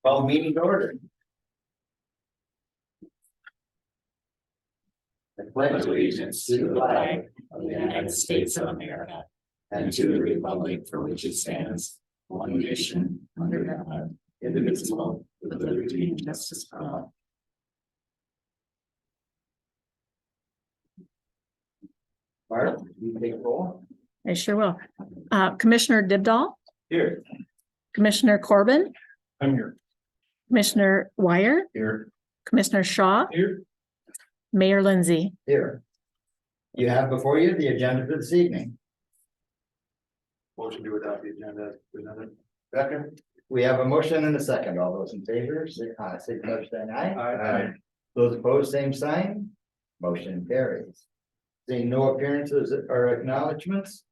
Call meeting to order. I pledge allegiance to the flag of the United States of America and to the republic for which it stands, one nation, under God, indivisible, with liberty and justice for all. Barb, you take roll. I sure will. Commissioner Dibdall, Here. Commissioner Corbin, I'm here. Commissioner Wire, Here. Commissioner Shaw, Here. Mayor Lindsay. Here. You have before you the agenda for this evening. Motion to adopt the agenda. Second. We have a motion and a second. All those in favor, signify by saying aye. Aye. Those opposed, same sign. Motion carries. Seeing no appearances or acknowledgements,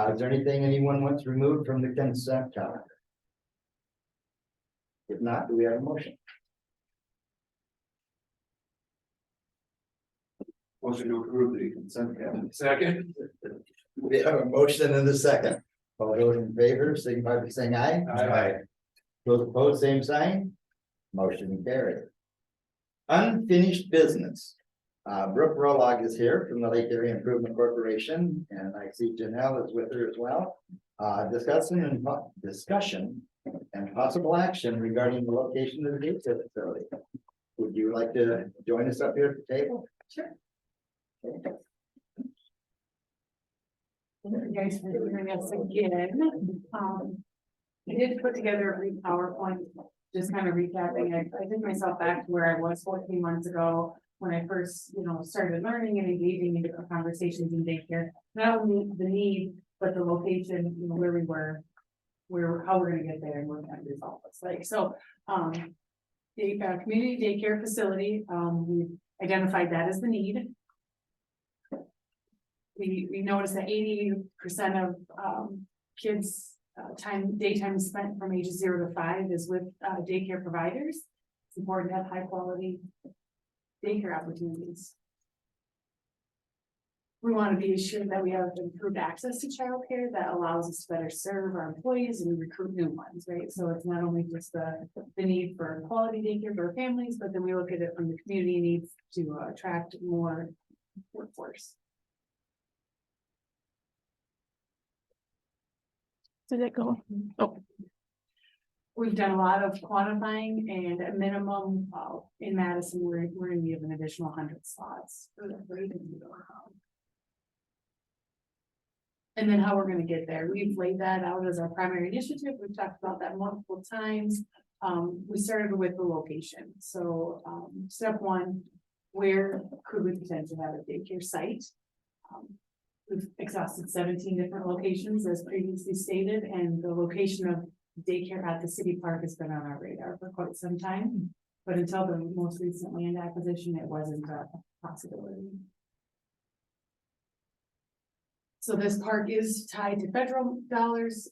is there anything anyone wants removed from the consent calendar? If not, do we have a motion? Motion to approve the consent calendar. Second. We have a motion and a second. All those in favor, signify by saying aye. Aye. Those opposed, same sign. Motion carried. Unfinished business. Brooke Rolog is here from the Lake Area Improvement Corporation, and I see Janelle is with her as well. Discussion and possible action regarding the location of the daycare facility. Would you like to join us up here at the table? Sure. Thank you guys for hearing us again. I did put together a brief PowerPoint, just kind of recapping. I took myself back to where I was 14 months ago when I first, started learning and engaging in conversations in daycare. Not only the need, but the location, where we were, how we're going to get there and what kind of result looks like. So, the community daycare facility, we've identified that as the need. We noticed that 80% of kids' daytime spent from ages 0 to 5 is with daycare providers. It's important to have high quality daycare opportunities. We want to be assured that we have improved access to childcare that allows us to better serve our employees and recruit new ones, right? So it's not only just the need for quality daycare for families, but then we look at it from the community needs to attract more workforce. Did it go? Oh, We've done a lot of quantifying, and at minimum, in Madison, we're in need of an additional 100 slots. And then how we're going to get there. We've laid that out as our primary initiative. We've talked about that multiple times. We started with the location. So step one, where could we potentially have a daycare site? We've exhausted 17 different locations as previously stated, and the location of daycare at the city park has been on our radar for quite some time. But until the most recent land acquisition, it wasn't a possibility. So this park is tied to federal dollars,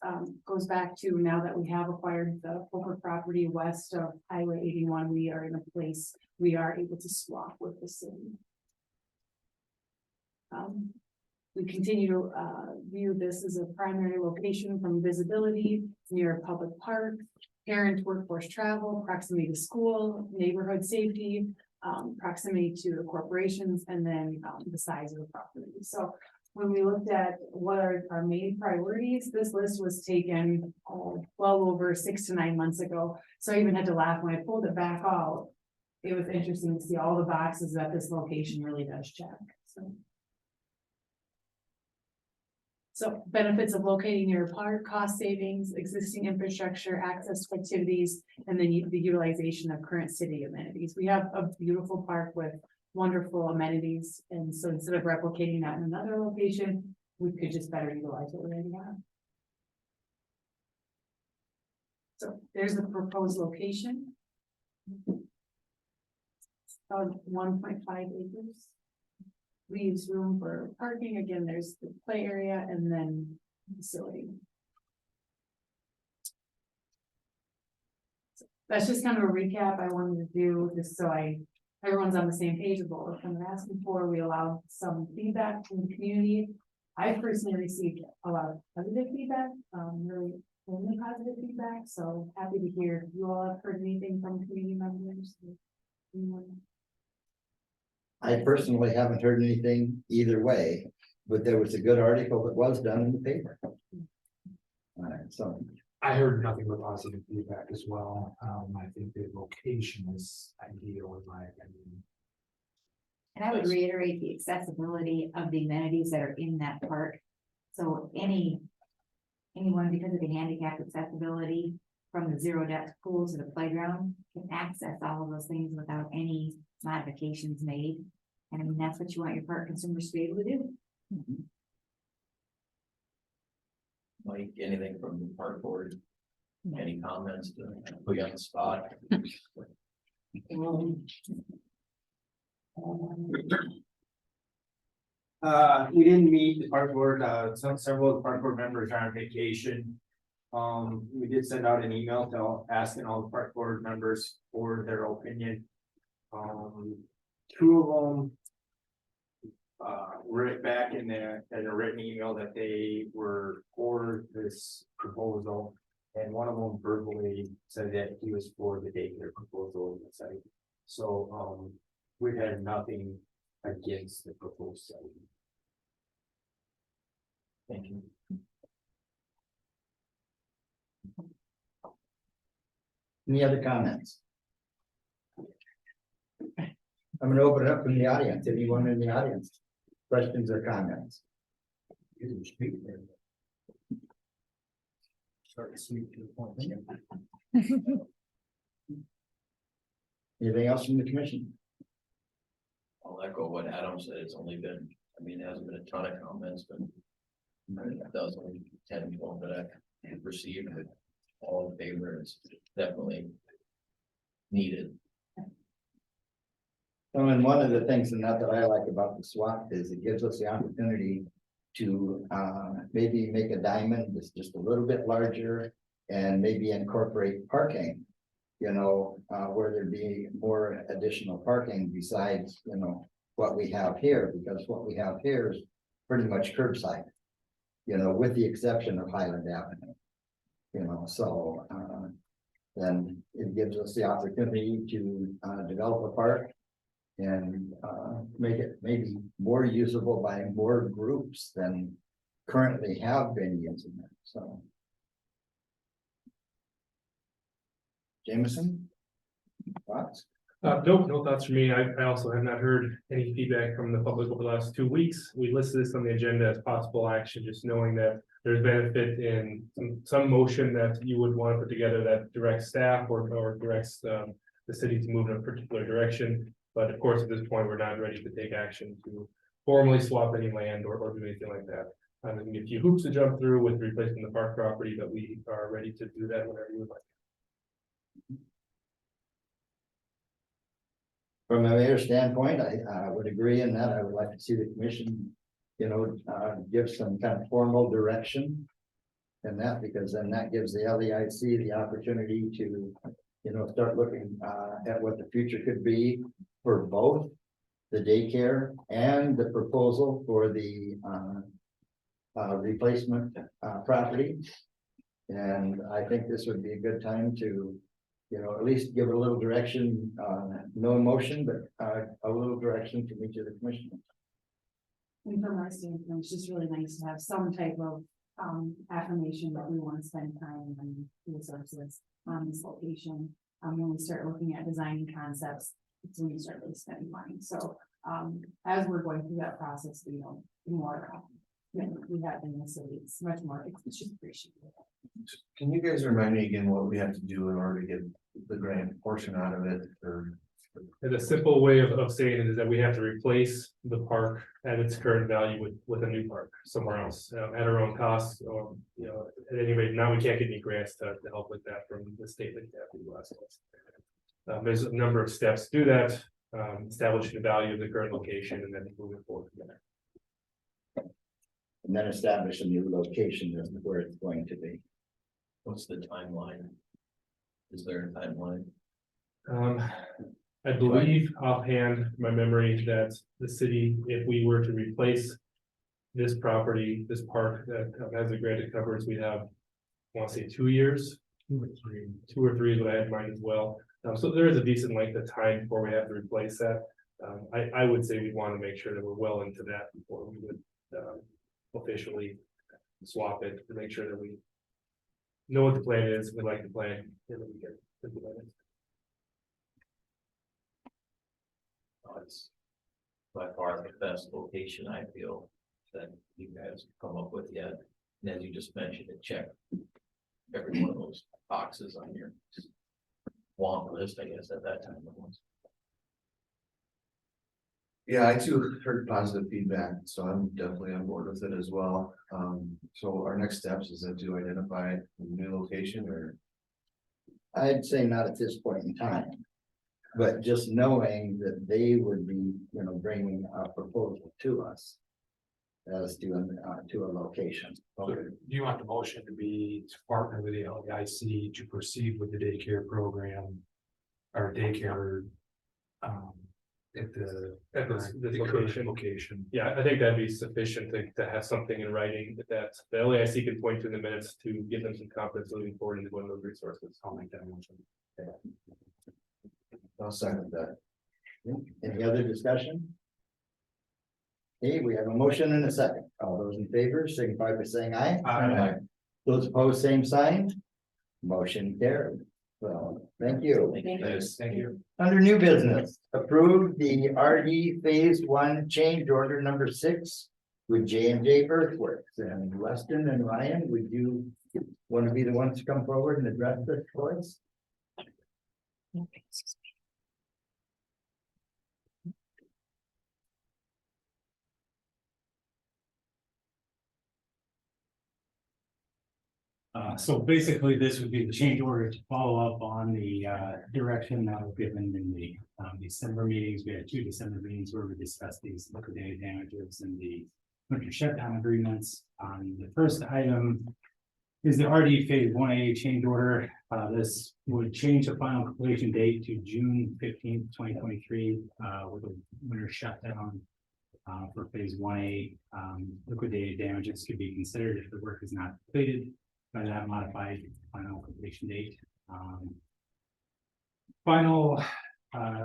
goes back to now that we have acquired the Fulford property west of Highway 81, we are in a place we are able to swap with the city. We continue to view this as a primary location from visibility near a public park, parent workforce travel, proximity to school, neighborhood safety, proximity to the corporations, and then the size of the property. So when we looked at what are our main priorities, this list was taken well over 6 to 9 months ago. So I even had to laugh when I pulled it back out. It was interesting to see all the boxes that this location really does check. So benefits of locating near a park, cost savings, existing infrastructure, access to activities, and then the utilization of current city amenities. We have a beautiful park with wonderful amenities. And so instead of replicating that in another location, we could just better utilize what we already have. So there's the proposed location. About 1.5 acres. Leaves room for parking. Again, there's the play area and then facility. So that's just kind of a recap I wanted to do, just so everyone's on the same page of what we're kind of asking for. We allow some feedback from the community. I personally received a lot of positive feedback, really only positive feedback, so happy to hear. You all have heard anything from community members? Anyone? I personally haven't heard anything either way, but there was a good article that was done in the paper. So, I heard nothing but positive feedback as well. I think the location is ideal in my opinion. And I would reiterate the accessibility of the amenities that are in that park. So anyone, because of the handicap accessibility from the zero deck pool to the playground can access all of those things without any modifications made. And I mean, that's what you want your park consumers to be able to do. Mike, anything from the park board? Any comments to put you on the spot? We didn't meet the park board, several of the park board members are on vacation. We did send out an email to asking all the park board members for their opinion. Two of them. Wrote back in a written email that they were for this proposal. And one of them verbally said that he was for the daycare proposal in the site. So, we had nothing against the proposed site. Thank you. any other comments? I'm gonna open it up from the audience. Anyone in the audience? Questions or comments? You can speak there. Start to speak to the point. Anything else from the commission? I'll echo what Adam said. It's only been, I mean, there hasn't been a ton of comments, but that was only 10, 12 that I have received, but all in favor. It's definitely needed. Well, and one of the things and that I like about the swap is it gives us the opportunity to maybe make a diamond that's just a little bit larger and maybe incorporate parking, you know, where there'd be more additional parking besides, you know, what we have here, because what we have here is pretty much curbside, you know, with the exception of Highland Avenue, you know, so then it gives us the opportunity to develop a park and make it maybe more usable by more groups than currently have been using it, so. Jameson? Thoughts? No thoughts from me. I also have not heard any feedback from the public over the last 2 weeks. We listed this on the agenda as possible action, just knowing that there's benefit in some motion that you would want to put together that directs staff or directs the city to move in a particular direction. But of course, at this point, we're not ready to take action to formally swap any land or do anything like that. There's gonna be a few hoops to jump through with replacing the park property, but we are ready to do that whenever you would like. From a mayor's standpoint, I would agree in that. I would like to see the commission, you know, give some kind of formal direction. And that, because then that gives the LEIC the opportunity to, you know, start looking at what the future could be for both the daycare and the proposal for the replacement property. And I think this would be a good time to, you know, at least give it a little direction, no motion, but a little direction from each of the commissioners. And from our standpoint, it's just really nice to have some type of affirmation that we want to spend time and resources on this location. When we start looking at designing concepts, it's when we start really spending money. So as we're going through that process, we know more than we have in the city. It's much more, it's just appreciated. Can you guys remind me again what we have to do in order to get the grant portion out of it, or? And a simple way of saying it is that we have to replace the park at its current value with a new park somewhere else at our own cost. Or, you know, at any rate, now we can't get any grants to help with that from the state like that. There's a number of steps to do that, establishing the value of the current location and then moving forward from there. And then establish a new location as to where it's going to be. What's the timeline? Is there a timeline? I believe offhand, my memory, that the city, if we were to replace this property, this park that has a granted coverage, we have want to say 2 years. 2 or 3 is what I had in mind as well. So there is a decent length of time before we have to replace that. I would say we'd want to make sure that we're well into that before we would officially swap it to make sure that we know what the plan is, we like the plan, and that we can implement it. It's by far the best location, I feel, that you guys come up with yet. And as you just mentioned, it checked every one of those boxes on your want list, I guess, at that time. it was. Yeah, I too heard positive feedback, so I'm definitely on board with it as well. So our next steps is to identify a new location or, I'd say not at this point in time. But just knowing that they would be, bringing a proposal to us. As to a location. Do you want the motion to be to partner with the LEIC to proceed with the daycare program? Or daycare. At the current location. Yeah, I think that'd be sufficient to have something in writing that the LAIC can point to in the minutes to give them some confidence moving forward into one of those resources. I'll make that motion. I'll second that. Any other discussion? Okay, we have a motion and a second. All those in favor signify by saying aye. Aye. Those opposed, same sign. Motion carried. Well, thank you. Yes, thank you. Under new business, approve the RD Phase 1 change order number 6 with J&J Earthworks. And Weston and Ryan, would you want to be the ones to come forward and address this for us? So basically, this would be the change order to follow up on the direction that was given in the December meetings. We had 2 December meetings where we discussed these liquidated damages and the winter shutdown agreements. The first item is the RD Phase 1A change order. This would change the final completion date to June 15th, 2023, with a winter shutdown. For Phase 1A, liquidated damages could be considered if the work is not completed by that modified final completion date. Final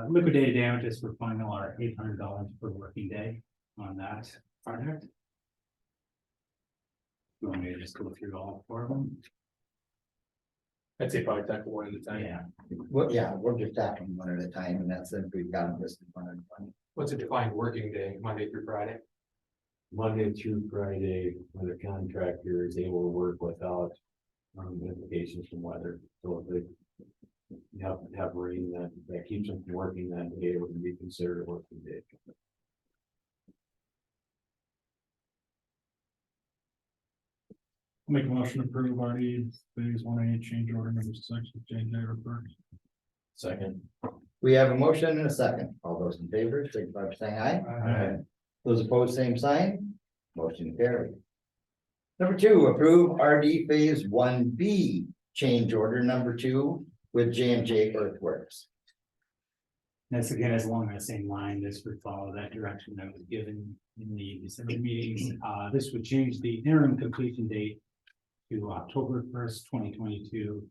liquidated damages for final are $800 per working day on that project. You want me to just go through all 4 of them? I'd say probably tackle one at a time. Yeah, Well, yeah, we're just tackling one at a time, and that's if we've got them listed one at a time. What's a defined working day, Monday through Friday? Monday through Friday, when the contractor is able to work without implications from weather. So if they have rain that keeps them from working that day, it would be considered a working day. make a motion to approve RD Phase 1A change order number 6 with J&J Earthworks. Second. We have a motion and a second. All those in favor, signify by saying aye. Aye. Those opposed, same sign. Motion carried. Number 2, approve RD Phase 1B change order number 2 with J&J Earthworks. This again is along that same line. This would follow that direction that was given in the December meetings. This would change the interim completion date to October 1st, 2022.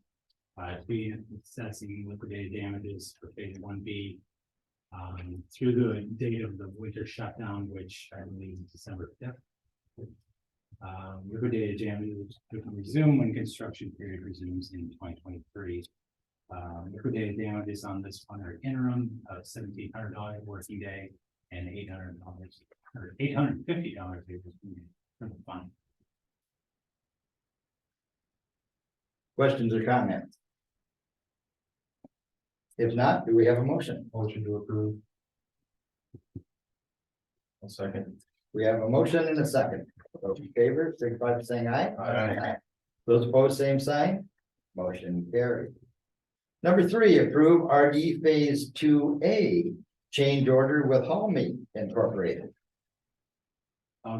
To be assessing liquidated damages for Phase 1B through the date of the winter shutdown, which I believe is December 5th. Liquidated damages can resume when construction period resumes in 2023. Liquidated damages on this one are interim of $1,700 working day and $800 or $850 from the fund. Questions or comments? If not, do we have a motion? Motion to approve. I'll second. We have a motion and a second. Those in favor, signify by saying aye. Aye. Those opposed, same sign. Motion carried. Number 3, approve RD Phase 2A change order with Homey Incorporated.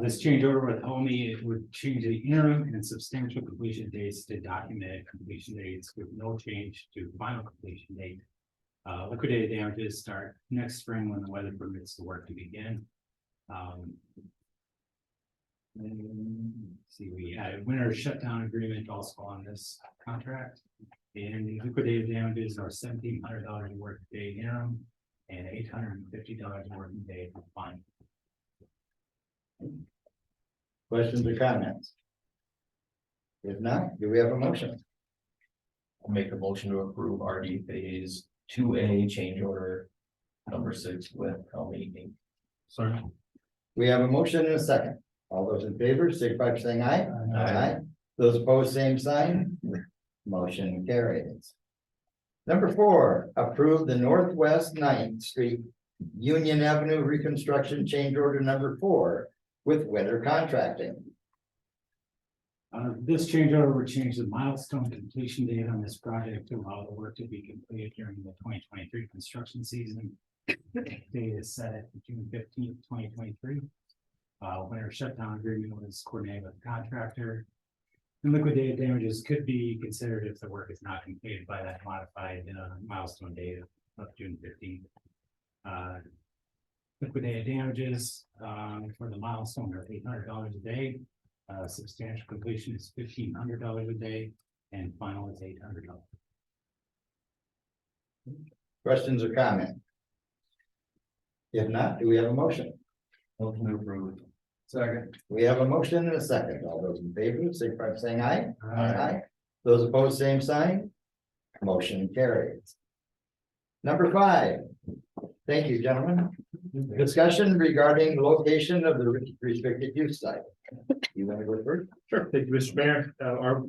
This change order with Homey, it would change the interim and substantial completion dates to documented completion dates with no change to final completion date. Liquidated damages start next spring when the weather permits the work to begin. See, we had a winter shutdown agreement also on this contract. And the liquidated damages are $1,700 workday interim and $850 workday fine. Questions or comments? If not, do we have a motion? I'll make a motion to approve RD phase 2A change order number 6 with Helmy Inc. Sorry. We have a motion and a second. All those in favor, signify by saying aye. Aye. Those opposed, same sign. Motion carries. Number 4, approve the Northwest 9th Street Union Avenue reconstruction change order number 4 with Winter Contracting. This change order would change the milestone completion date on this project to allow the work to be completed during the 2023 construction season. Date is set at June 15th, 2023. Winter shutdown agreement was coordinated with the contractor. And liquidated damages could be considered if the work is not completed by that modified milestone date of June 15th. Liquidated damages for the milestone are $800 a day. Substantial completion is $1,500 a day, and final is $800. Questions or comments? If not, do we have a motion? Motion to approve. Second. We have a motion and a second. All those in favor, signify by saying aye. Aye. Those opposed, same sign. Motion carries. Number 5. Thank you, gentlemen. Discussion regarding location of the restricted use site. You want to go first? Sure, thank you, Mr. Mayor.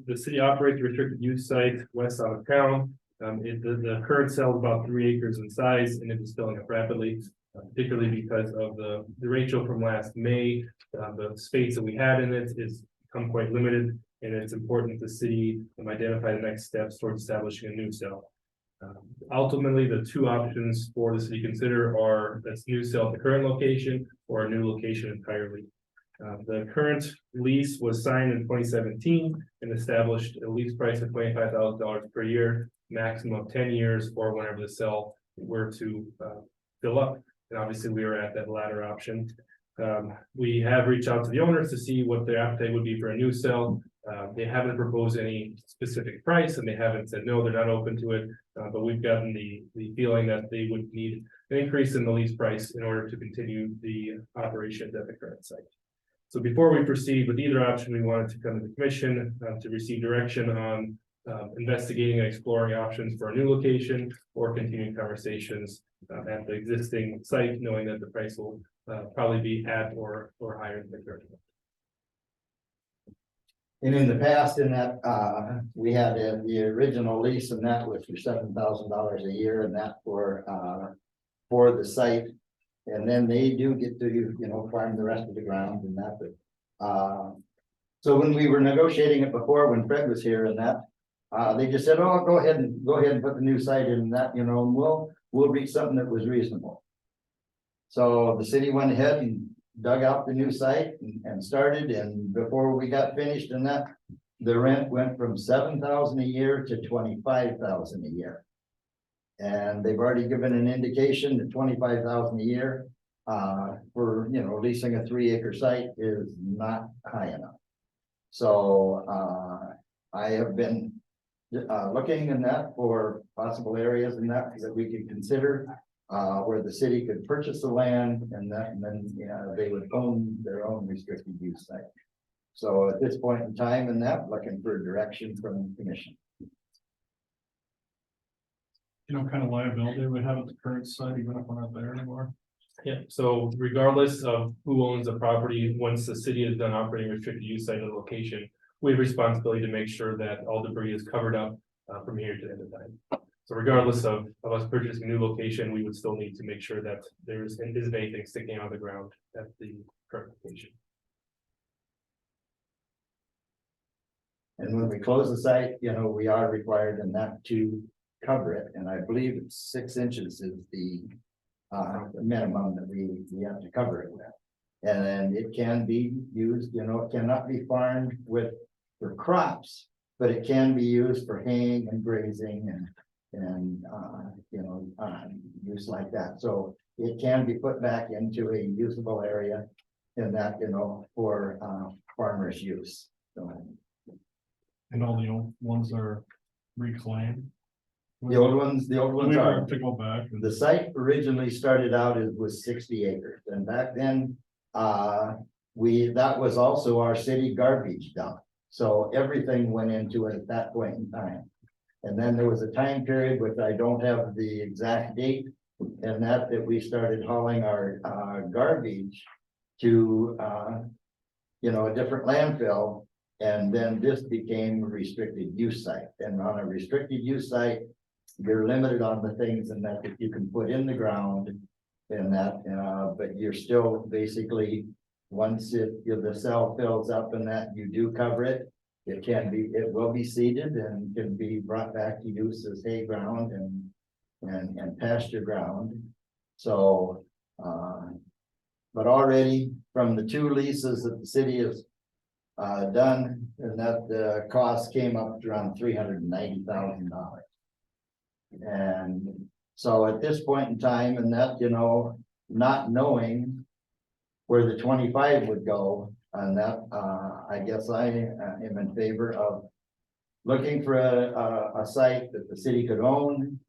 The city operates a restricted use site west out of town. The current cell is about 3 acres in size, and it is filling up rapidly, particularly because of the ratio from last May. The space that we had in it is become quite limited, and it's important the city identify the next steps towards establishing a new cell. Ultimately, the 2 options for the city to consider are this new cell at the current location or a new location entirely. The current lease was signed in 2017 and established a lease price of $25,000 per year, maximum of 10 years, or whenever the cell were to fill up. And obviously, we are at that latter option. We have reached out to the owners to see what their appetite would be for a new cell. They haven't proposed any specific price, and they haven't said no, they're not open to it. But we've gotten the feeling that they would need an increase in the lease price in order to continue the operations at the current site. So before we proceed with either option, we wanted to come to the commission to receive direction on investigating and exploring options for a new location or continuing conversations at the existing site, knowing that the price will probably be at or higher than the current one. And in the past, in that, we had the original lease, and that was for $7,000 a year, and that for the site. And then they do get to, farm the rest of the ground and that, but, so when we were negotiating it before, when Fred was here and that, they just said, oh, go ahead and put the new site in that, and we'll reach something that was reasonable. So the city went ahead and dug out the new site and started, and before we got finished and that, the rent went from $7,000 a year to $25,000 a year. And they've already given an indication that $25,000 a year for leasing a 3-acre site is not high enough. So I have been looking in that for possible areas in that we could consider where the city could purchase the land, and then they would own their own restricted use site. So at this point in time in that, looking for direction from the commission. Kind of liability we have at the current site, even if we're not there anymore. Yeah, so regardless of who owns the property, once the city is done operating a restricted use site or location, we have responsibility to make sure that all debris is covered up from here to the end of time. So regardless of us purchasing a new location, we would still need to make sure that there isn't anything sticking out of the ground at the current location. And when we close the site, we are required in that to cover it, and I believe it's 6 inches is the minimum that we have to cover it with. And then it can be used, it cannot be farmed for crops, but it can be used for haying and grazing and use like that. So it can be put back into a usable area. in that, for farmers' use. So And all the old ones are reclaimed. the old ones are. To go back. The site originally started out as was 60 acres, and back then, that was also our city garbage dump. So everything went into it at that point in time. And then there was a time period, which I don't have the exact date, and that we started hauling our garbage to a different landfill. And then this became a restricted use site. And on a restricted use site, you're limited on the things and that you can put in the ground and that, but you're still basically, once the cell fills up and that you do cover it, it will be seeded and can be brought back to use as hay ground and pasture ground. So, but already from the 2 leases that the city has done, and that the cost came up to around $390,000. And so at this point in time, and that, not knowing where the 25 would go, and that, I guess I am in favor of looking for a site that the city could own,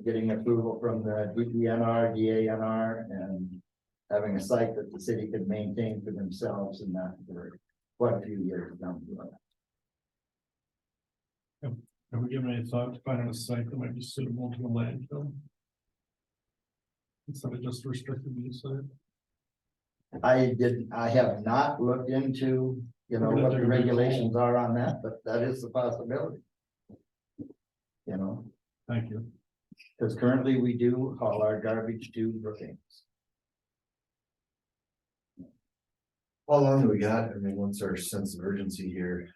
getting approval from the DPNR, DANR, and having a site that the city could maintain for themselves and that for quite a few years down the road. Have we given any thought to finding a site that might be suitable to a landfill? Instead of just restricted use site? I have not looked into, what the regulations are on that, but that is a possibility. Thank you. Because currently we do haul our garbage to Brookings. How long do we got? I mean, what's our sense of urgency here?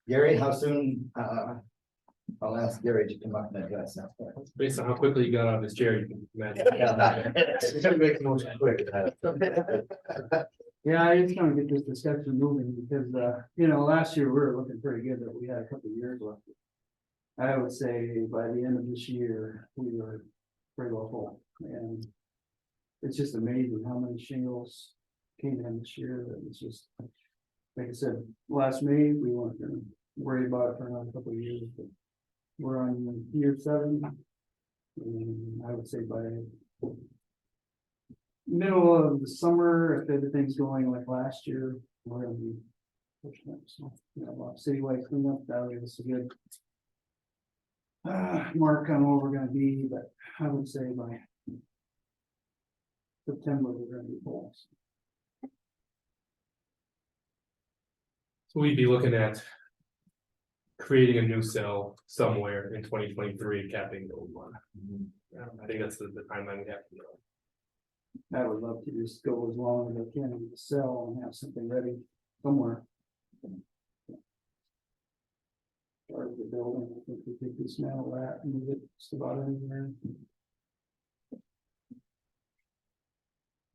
Gary, how soon, I'll ask Gary to come up and address that. Based on how quickly you got out of his chair, you can imagine. It's gonna make the most quick. Yeah, I just want to get this discussion moving because, last year we were looking pretty good that we had a couple of years left. I would say by the end of this year, we were pretty well full, and it's just amazing how many shingles came in this year. That was just, like I said, last May, we weren't gonna worry about it for another couple of years, but we're on year 7. And I would say by middle of the summer, if everything's going like last year, we're gonna be pushing up. So, a lot of citywide cleanup, that was a good mark on where we're gonna be, but I would say by September, we're gonna be full. So we'd be looking at creating a new cell somewhere in 2023, capping the old one. I think that's the timeline we have to know. I would love to just go as long as I can in the cell and have something ready somewhere. Start the building, I think we could dismantle that and move it just about anywhere.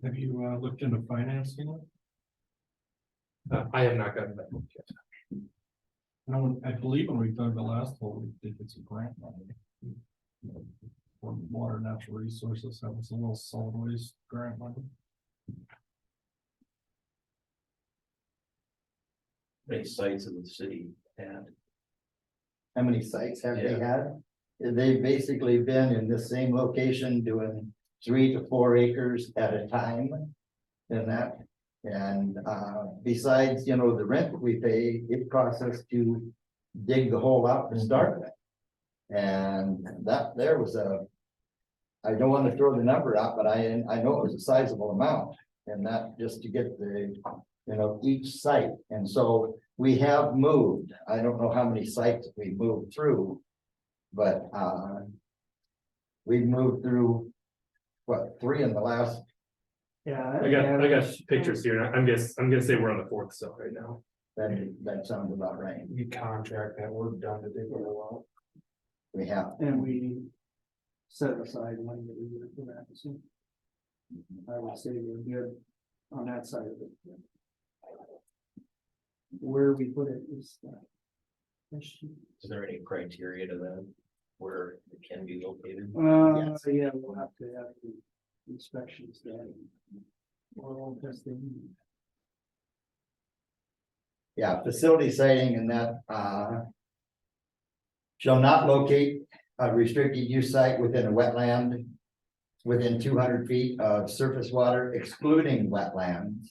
Have you looked into financing it? I have not gotten that book yet. I believe when we've done the last one, we think it's a grant money. For water, natural resources, that was a little solid waste grant money. Many sites in the city and How many sites have they had? They've basically been in the same location doing 3 to 4 acres at a time. And that, and besides, the rent that we pay, it costs us to dig the hole out to start with. And that there was I don't want to throw the number out, but I know it was a sizable amount. And that just to get the, each site. And so we have moved, I don't know how many sites we moved through, but we've moved through, 3 in the last. Yeah. I got pictures here. I'm gonna say we're on the 4th cell right now. That sounds about right. We contract that work done to dig it out. We have. And we set aside money that we would for that. So I would say we're good on that side of it. Where we put it is the question. is there any criteria to that where it can be located? Yeah, we'll have to have the inspections done. Yeah, facility siting and that, shall not locate a restricted use site within a wetland within 200 feet of surface water excluding wetlands,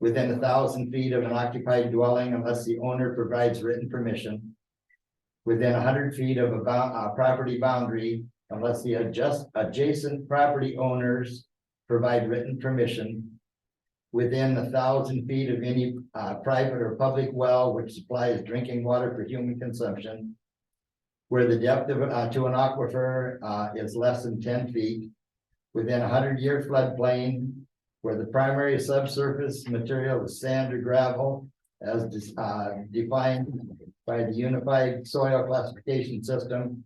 within 1,000 feet of an occupied dwelling unless the owner provides written permission, within 100 feet of a property boundary unless the adjacent property owners provide written permission, within 1,000 feet of any private or public well which supplies drinking water for human consumption, where the depth of to an aquifer is less than 10 feet, within a 100-year floodplain, where the primary subsurface material is sand or gravel as defined by the Unified Soil Classification System,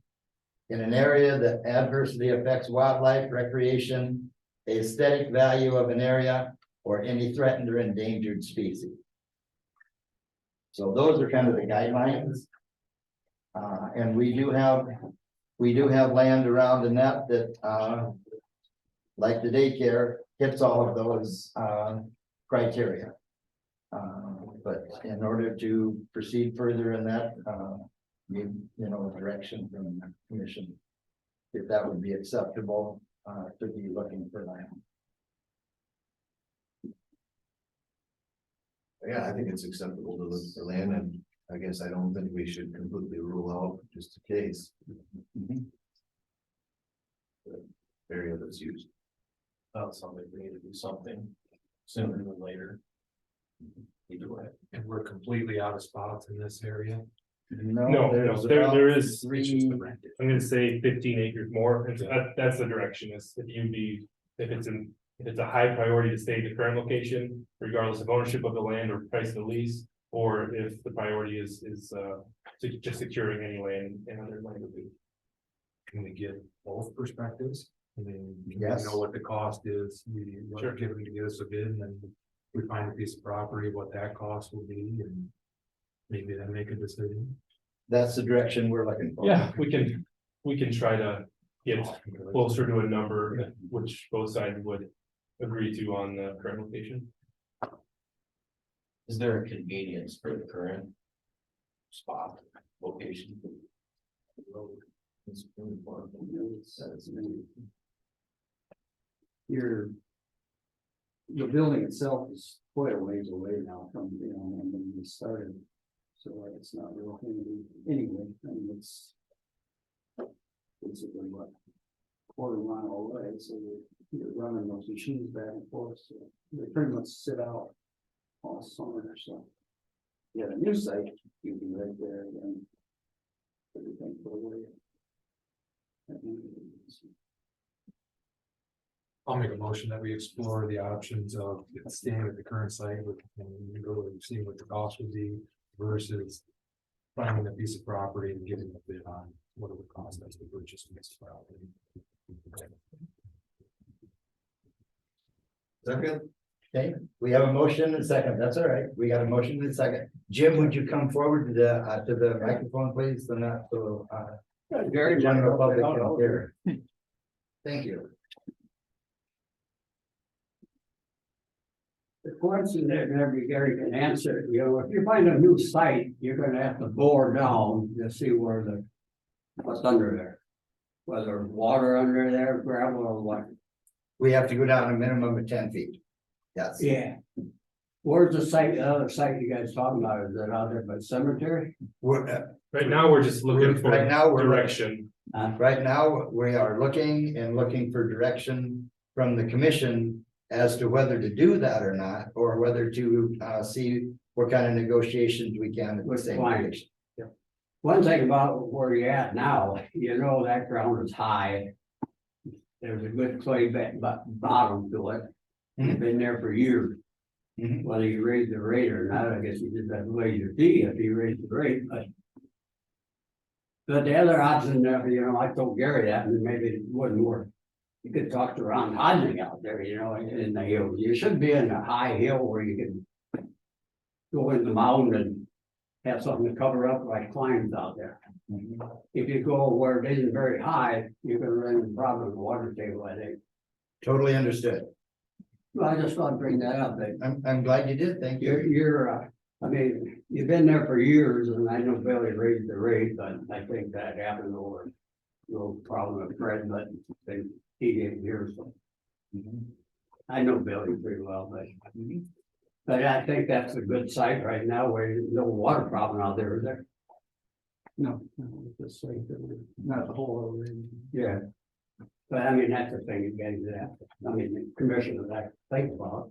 in an area that adversely affects wildlife, recreation, aesthetic value of an area, or any threatened or endangered species. So those are kind of the guidelines. And we do have land around in that like the daycare hits all of those criteria. But in order to proceed further in that, you know, direction from the commission, if that would be acceptable, to be looking for land. Yeah, I think it's acceptable to look for land, and I guess I don't think we should completely rule out just a case. The area that's used. Something we need to do something sooner than later. Either way, and we're completely out of spots in this area. No, there's there about is, three. I'm gonna say 15 acres more, and that's the direction, is if it's a high priority to stay in the current location, regardless of ownership of the land or price of the lease, or if the priority is just securing any land and other land would be. Can we get both perspectives? I mean, we Yes. know what the cost is, what are given to get us a bid, and then we find a piece of property, what that cost will be, and maybe then make a decision. That's the direction we're looking for. Yeah, we can try to get closer to a number which both sides would agree to on the current location. Is there a convenience for the current spot location? The building itself is quite a ways away now from, you know, when we started. So it's not real handy anyway, I mean, it's basically what, quarter mile away, so you're running those machines back and forth, so they pretty much sit out all summer, so. Yeah, the new site, you'd be right there and everything for the way. I'll make a motion that we explore the options of staying at the current site with, and go and see what the cost would be versus finding a piece of property and getting a bid on what it would cost us to purchase this property. Second, Okay, we have a motion and a second. That's all right. We got a motion and a second. Jim, would you come forward to the microphone, please? So not so Gary, general public can hear. Thank you. The question that maybe Gary can answer, you know, if you find a new site, you're gonna have to bore down to see where what's under there. Whether water under there, gravel or what. We have to go down a minimum of 10 feet. Yes. Yeah. Where's the site, the other site you guys talking about? Is that out there by cemetery? Right now, we're just looking for Right now, we're direction. Right now, we are looking for direction from the commission as to whether to do that or not, or whether to see what kind of negotiations we can with the same location. One thing about where you're at now, you know, that ground is high. There's a good clay bottom to it. It's been there for years. Mhm. Whether you raise the rate or not, I guess you just have to raise your fee if you raise the rate, but the other option, you know, I told Gary that, and maybe it wouldn't work. You could talk to Ron Hodging out there, you know, in the hills. You should be in a high hill where you can go in the mountain and have something to cover up like climbs out there. If you go where it isn't very high, you're gonna run into a problem with the water table, I think. Totally understood. Well, I just thought I'd bring that up, that I'm glad you did, thank you. I mean, you've been there for years and I know Billy raised the rate, but I think that happened over. No problem with Fred, but he gave years. So I know Billy pretty well, but I think that's a good site right now where there's no water problem out there, is there? No, just like, not the whole. Yeah. But I mean, that's the thing, you getting to that, I mean, the commissioner that think about.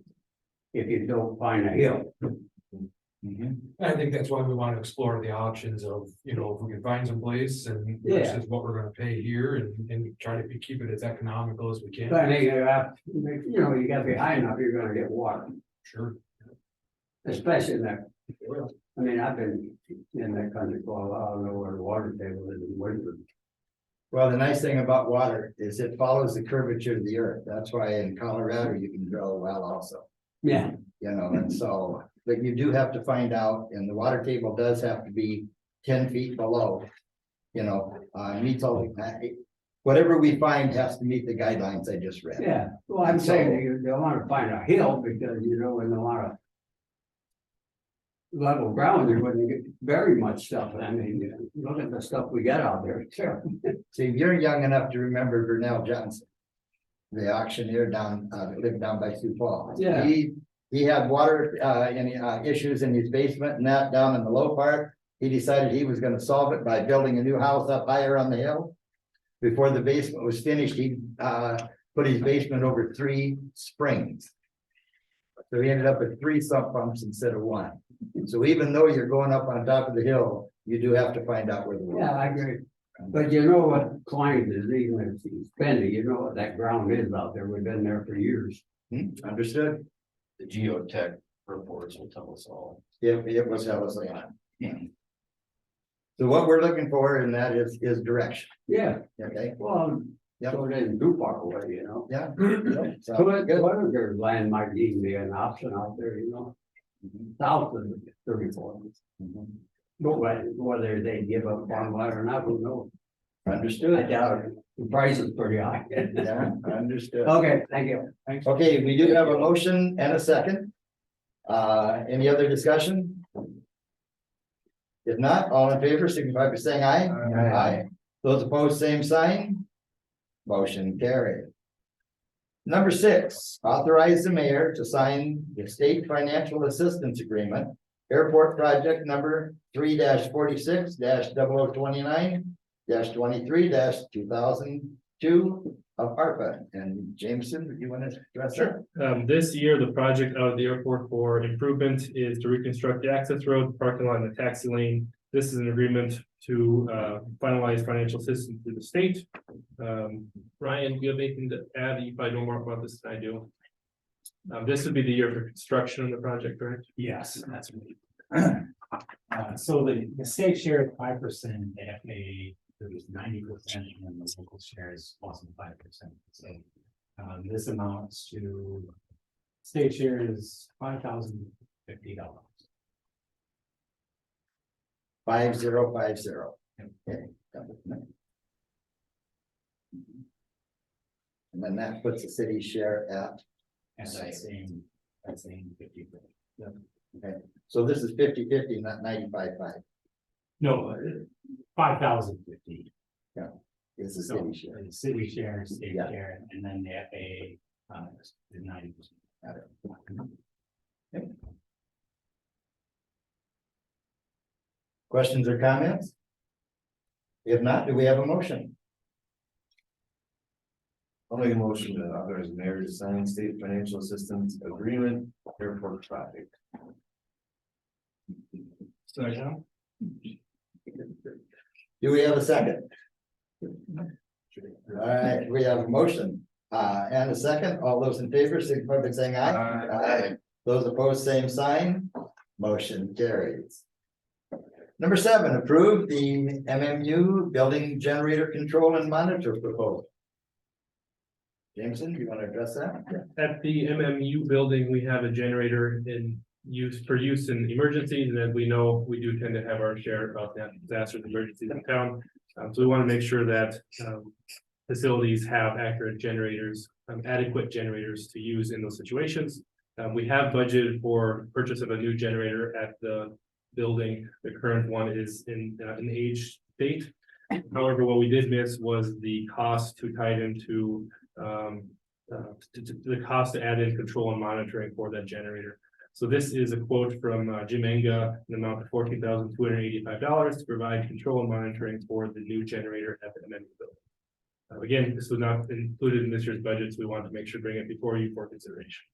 If you don't find a hill. I think that's why we want to explore the options of, you know, if we can find some place and Yeah. versus what we're gonna pay here and try to keep it as economical as we can. But I mean, you know, you gotta be high enough, you're gonna get water, Sure. especially in that. I mean, I've been in that country for a while, I know where the water table is in winter. Well, the nice thing about water is it follows the curvature of the earth. That's why in Colorado you can drill a well also. Yeah. You know, and so, but you do have to find out, and the water table does have to be 10 feet below. You know, meets all, whatever we find has to meet the guidelines I just read. Yeah, well, I'm saying you don't wanna find a hill because you know, in a lot of. Level ground, there wouldn't get very much stuff, I mean, look at the stuff we got out there, too. See, you're young enough to remember Vernell Johnson. The auctioneer down, lived down by Sioux Falls. Yeah. He had water, issues in his basement and that down in the low part. He decided he was gonna solve it by building a new house up higher on the hill. Before the basement was finished, he, put his basement over 3 springs. So he ended up with 3 sump pumps instead of 1. So even though you're going up on top of the hill, you do have to find out where the water. Yeah, I agree. But you know what Klein is, even if he's spending, you know what that ground is out there, we've been there for years. Understood? The geotech reports will tell us all. It was hell on. So what we're looking for in that is direction, Yeah, okay? well, Yep. so it isn't too far away, you know. Yeah. So So, good. whether land might even be an option out there, you know. South of 34. But whether they give up farmland or not, who knows? I Understood. doubt it. The price is pretty high. Yeah, understood. Okay, thank you. Thanks. Okay, we do have a motion and a second. Any other discussion? If not, all in favor, signify by saying aye. Aye. Those opposed, same sign. Motion carried. Number 6, authorize the mayor to sign the state financial assistance agreement. Airport project number 3-46-029-23-2002 of ARPA. And Jameson, do you want to address that? This year, the project out of the airport for improvement is to reconstruct the access road, the parking lot, and the taxi lane. This is an agreement to finalize financial assistance through the state. Ryan, do you have anything to add? You probably know more about this than I do. This would be the year for construction of the project, right? Yes, that's right. So the state share is 5%, the FAA is 90%, and then the local share is also 5%. So this amounts to state share is $5,050. 5050. Okay. And then that puts the city share at, And that's saying 50. okay, so this is 50-50, not 95-5. No, 5,050. Is the So city share. the city share, state Yeah. share, and then the FAA is 90%. Got it. Okay. Questions or comments? If not, do we have a motion? I'll make a motion to authorize the mayor to sign state financial assistance agreement airport project. Second. Do we have a second? All right, we have a motion, and a second. All those in favor, signify by saying aye. Aye. Those opposed, same sign. Motion carries. Number 7, approve the MMU building generator control and monitor proposal. Jameson, you want to address that? At the MMU building, we have a generator in use for use in emergencies, and as we know, we do tend to have our share of natural disasters, emergencies in town. So we want to make sure that facilities have accurate generators, adequate generators to use in those situations. We have budgeted for purchase of a new generator at the building. The current one is in an aged state. However, what we did miss was the cost to tie it into the cost to add in control and monitoring for that generator. So this is a quote from Jim Enga, an amount of $14,285 to provide control and monitoring for the new generator at the MMU building. Again, this was not included in this year's budget, so we wanted to make sure to bring it before you for consideration.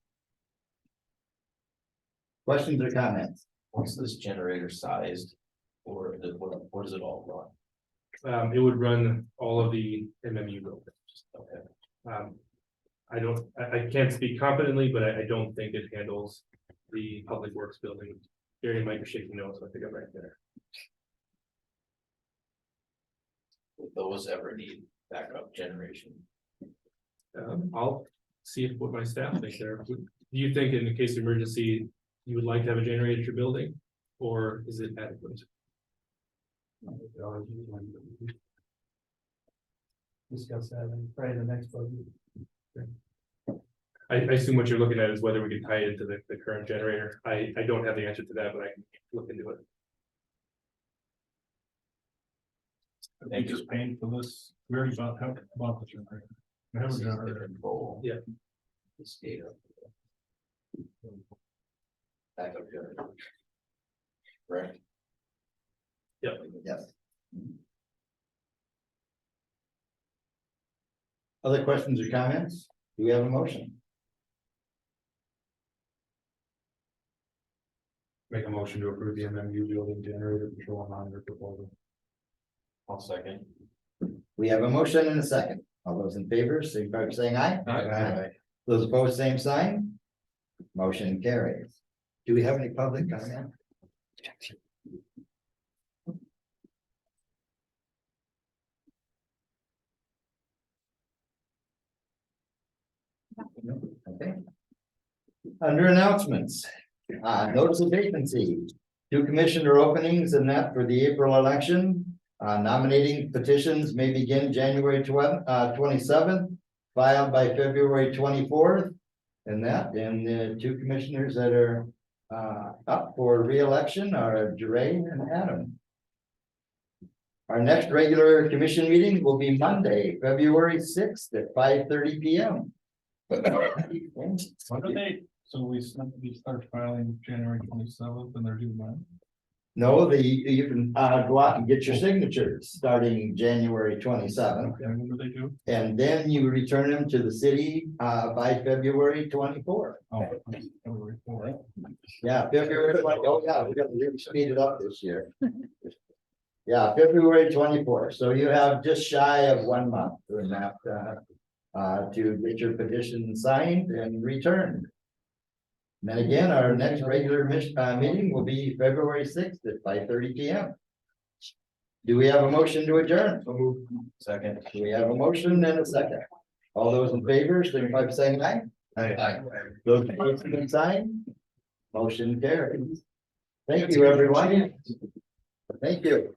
Questions or comments? What's this generator sized? Or what does it all run? It would run all of the MMU buildings. Okay. I can't speak confidently, but I don't think it handles the public works building. Gary and Mike are shaking notes, so I think I'm right there. Would those ever need backup generation? I'll see what my staff think there. Do you think in the case of emergency, you would like to have a generator at your building? Or is it adequate? Discuss that in probably the next budget. I assume what you're looking at is whether we can tie it into the current generator. I don't have the answer to that, but I can look into it. We just paying for this, we already about the generator. We have a generator. Control. Yeah. The state of. Backup generator. Correct. Yep. Yes. Other questions or comments? Do we have a motion? Make a motion to approve the MMU building generator control and monitor proposal. I'll second. We have a motion and a second. All those in favor, signify by saying aye. Aye. Those opposed, same sign. Motion carries. Do we have any public comment? No? Okay. Under announcements, notice of vacancy, 2 commissioner openings and that for the April election. Nominating petitions may begin January 27th, filed by February 24th. And the 2 commissioners that are up for re-election are Jure and Adam. Our next regular commission meeting will be Monday, February 6th at 5:30 p.m. So we start filing January 27th and they're due when? No, you can go out and get your signatures starting January 27th. And when do they do? And then you return them to the city by February 24th. Oh, February 4th. Yeah, February 20, oh yeah, we're gonna really speed it up this year. Yeah, February 24th, so you have just shy of 1 month doing that to get your petition signed and returned. And then again, our next regular meeting will be February 6th at 5:30 p.m. Do we have a motion to adjourn? Second. Do we have a motion and a second? All those in favor, signify by saying aye. Aye. Those opposed, same sign. Motion carries. Thank you, everyone. Thank you.